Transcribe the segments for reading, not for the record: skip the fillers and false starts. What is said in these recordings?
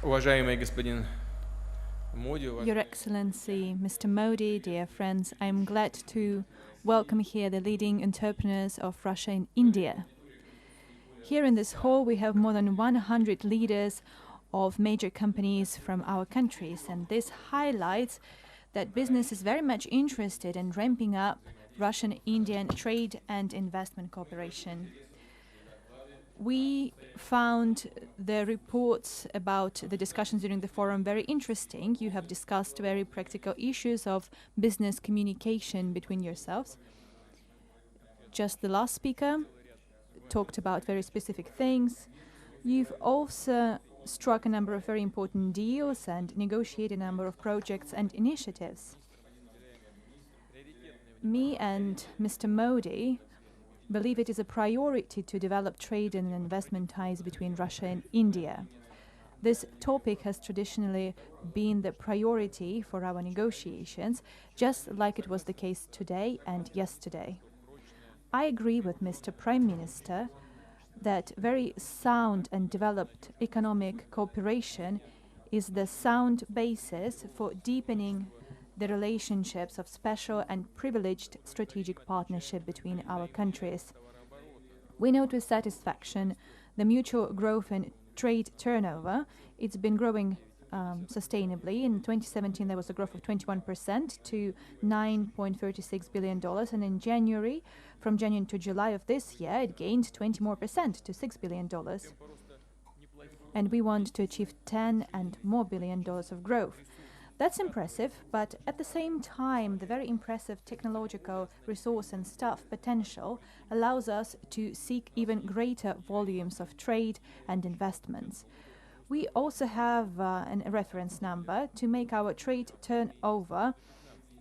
Уважаемый господин Modi, Your Excellency, Mr. Modi, dear friends, I'm glad to welcome here the leading entrepreneurs of Russia and India. Here in this hall, we have more than 100 leaders of major companies from our countries, and this highlights that business is very much interested in ramping up Russian-Indian trade and investment cooperation. We found the reports about the discussions during the forum very interesting. You have discussed very practical issues of business communication between yourselves. Just the last speaker talked about very specific things. You've also struck a number of very important deals and negotiated a number of projects and initiatives. Me and Mr. Modi believe it is a priority to develop trade and investment ties between Russia and India. This topic has traditionally been the priority for our negotiations, just like it was the case today and yesterday. I agree with Mr. Prime Minister that very sound and developed economic cooperation is the sound basis for deepening the relationships of special and privileged strategic partnership between our countries. We note with satisfaction the mutual growth in trade turnover. It's been growing sustainably. In 2017, there was a growth of 21% to $9.36 billion, and in January, from January to July of this year, it gained 20% more to $6 billion. And we want to achieve $10 and more billion of growth. That's impressive, but at the same time, the very impressive technological resource and staff potential allows us to seek even greater volumes of trade and investments. We also have a reference number to make our trade turnover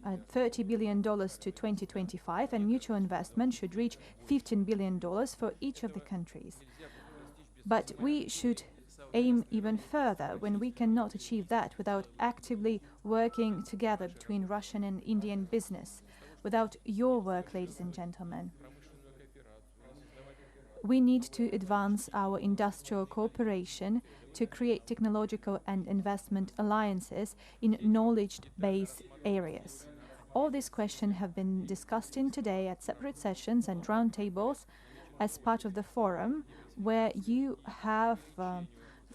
$30 billion to 2025, and mutual investment should reach $15 billion for each of the countries. But we should aim even further when we cannot achieve that without actively working together between Russian and Indian business, without your work, ladies and gentlemen. We need to advance our industrial cooperation to create technological and investment alliances in knowledge-based areas. All these questions have been discussed in today at separate sessions and roundtables as part of the forum, where you have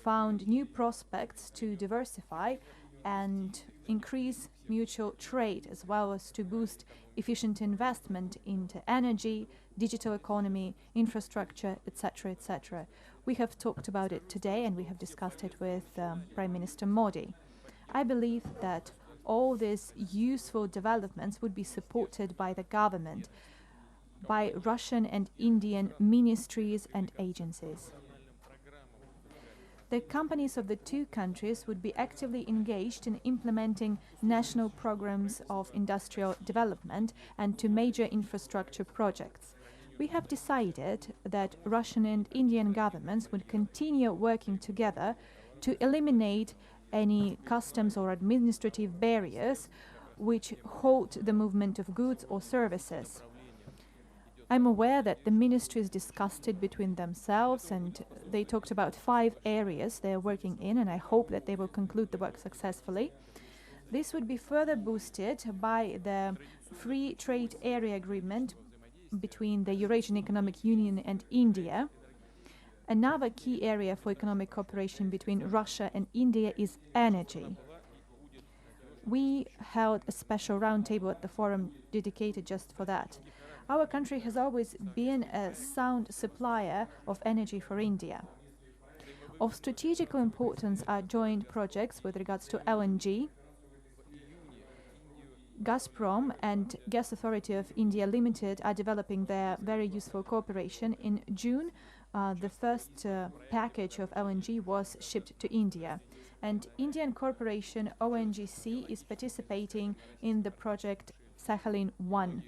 found new prospects to diversify and increase mutual trade, as well as to boost efficient investment into energy, digital economy, infrastructure, etc., etc. We have talked about it today, and we have discussed it with Prime Minister Modi. I believe that all these useful developments would be supported by the government, by Russian and Indian ministries and agencies. The companies of the two countries would be actively engaged in implementing national programs of industrial development and to major infrastructure projects. We have decided that Russian and Indian governments would continue working together to eliminate any customs or administrative barriers which halt the movement of goods or services. I'm aware that the ministries discussed it between themselves, and they talked about 5 areas they are working in, and I hope that they will conclude the work successfully. This would be further boosted by the Free Trade Area Agreement between the Eurasian Economic Union and India. Another key area for economic cooperation between Russia and India is energy. We held a special roundtable at the forum dedicated just for that. Our country has always been a sound supplier of energy for India. Of strategical importance are joint projects with regards to LNG. Gazprom and Gas Authority of India Limited are developing their very useful cooperation. In June, the first package of LNG was shipped to India. And Indian corporation ONGC is participating in the project Sakhalin-1.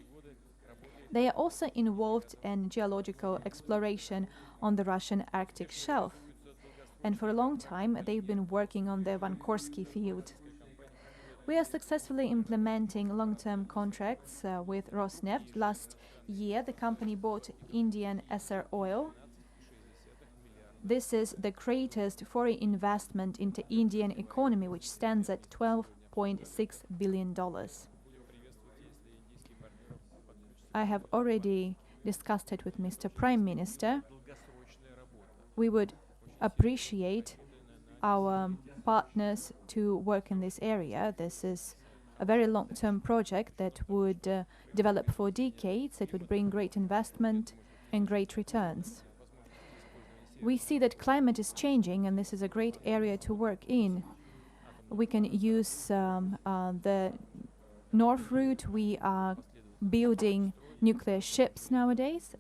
They are also involved in geological exploration on the Russian Arctic shelf. And for a long time, they've been working on the Vankorsky field. We are successfully implementing long-term contracts with Rosneft. Last year, the company bought Indian SR Oil This is the greatest foreign investment into Indian economy, which stands at $12.6 billion. I have already discussed it with Mr. Prime Minister. We would appreciate our partners to work in this area. This is a very long-term project that would develop for decades. It would bring great investment and great returns. We see that climate is changing, and this is a great area to work in. We can use the north route. We are building nuclear ships nowadays,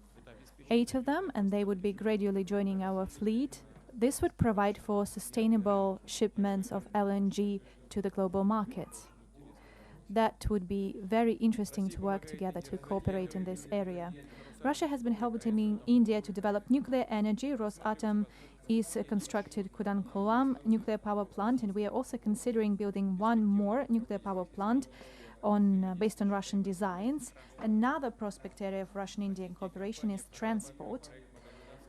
8 of them, and they would be gradually joining our fleet. This would provide for sustainable shipments of LNG to the global markets. That would be very interesting to work together to cooperate in this area. Russia has been helping India to develop nuclear energy. Rosatom is constructed Kudankulam nuclear power plant, and we are also considering building one more nuclear power plant based on Russian designs. Another prospect area of Russian-Indian cooperation is transport.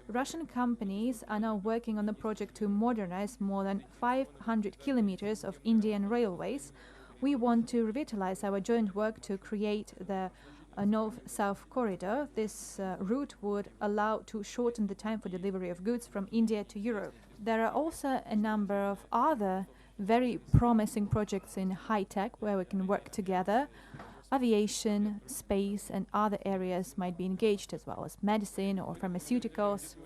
Russian companies are now working on the project to modernize more than 500 kilometers of Indian railways. We want to revitalize our joint work to create the North-South corridor. This route would allow to shorten the time for delivery of goods from India to Europe. There are also a number of other very promising projects in high-tech where we can work together. Aviation, space, and other areas might be engaged, as well as medicine or pharmaceuticals.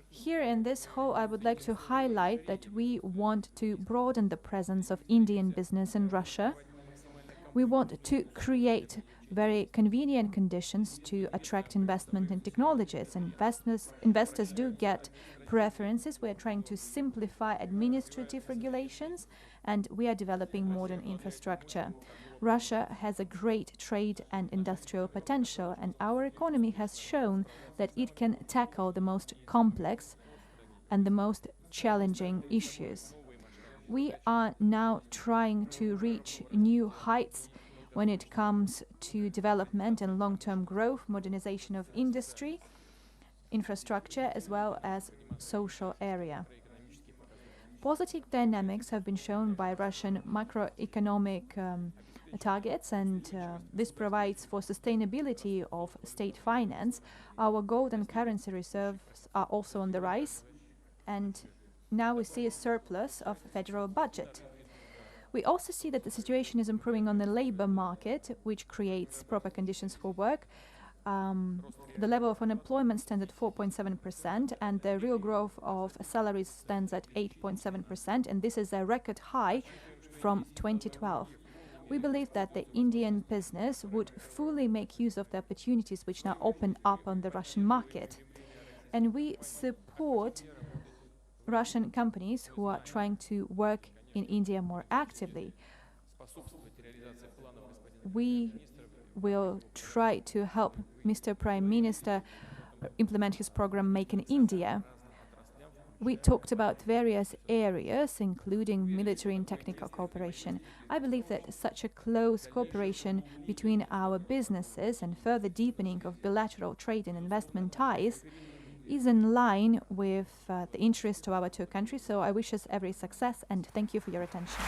Here in this hall, I would like to highlight that we want to broaden the presence of Indian business in Russia. We want to create very convenient conditions to attract investment in technologies. Investors do get preferences. We are trying to simplify administrative regulations, and we are developing modern infrastructure. Russia has a great trade and industrial potential, and our economy has shown that it can tackle the most complex and the most challenging issues. We are now trying to reach new heights when it comes to development and long-term growth, modernization of industry, infrastructure, as well as social area. Positive dynamics have been shown by Russian macroeconomic targets, and this provides for sustainability of state finance. Our gold and currency reserves are also on the rise, and now we see a surplus of federal budget. We also see that the situation is improving on the labor market, which creates proper conditions for work. The level of unemployment stands at 4.7%, and the real growth of salaries stands at 8.7%, and this is a record high from 2012. We believe that the Indian business would fully make use of the opportunities which now open up on the Russian market. And we support Russian companies who are trying to work in India more actively. We will try to help Mr. Prime Minister implement his program Make in India. We talked about various areas, including military and technical cooperation. I believe that such a close cooperation between our businesses and further deepening of bilateral trade and investment ties is in line with the interest of our two countries. So I wish us every success, and thank you for your attention.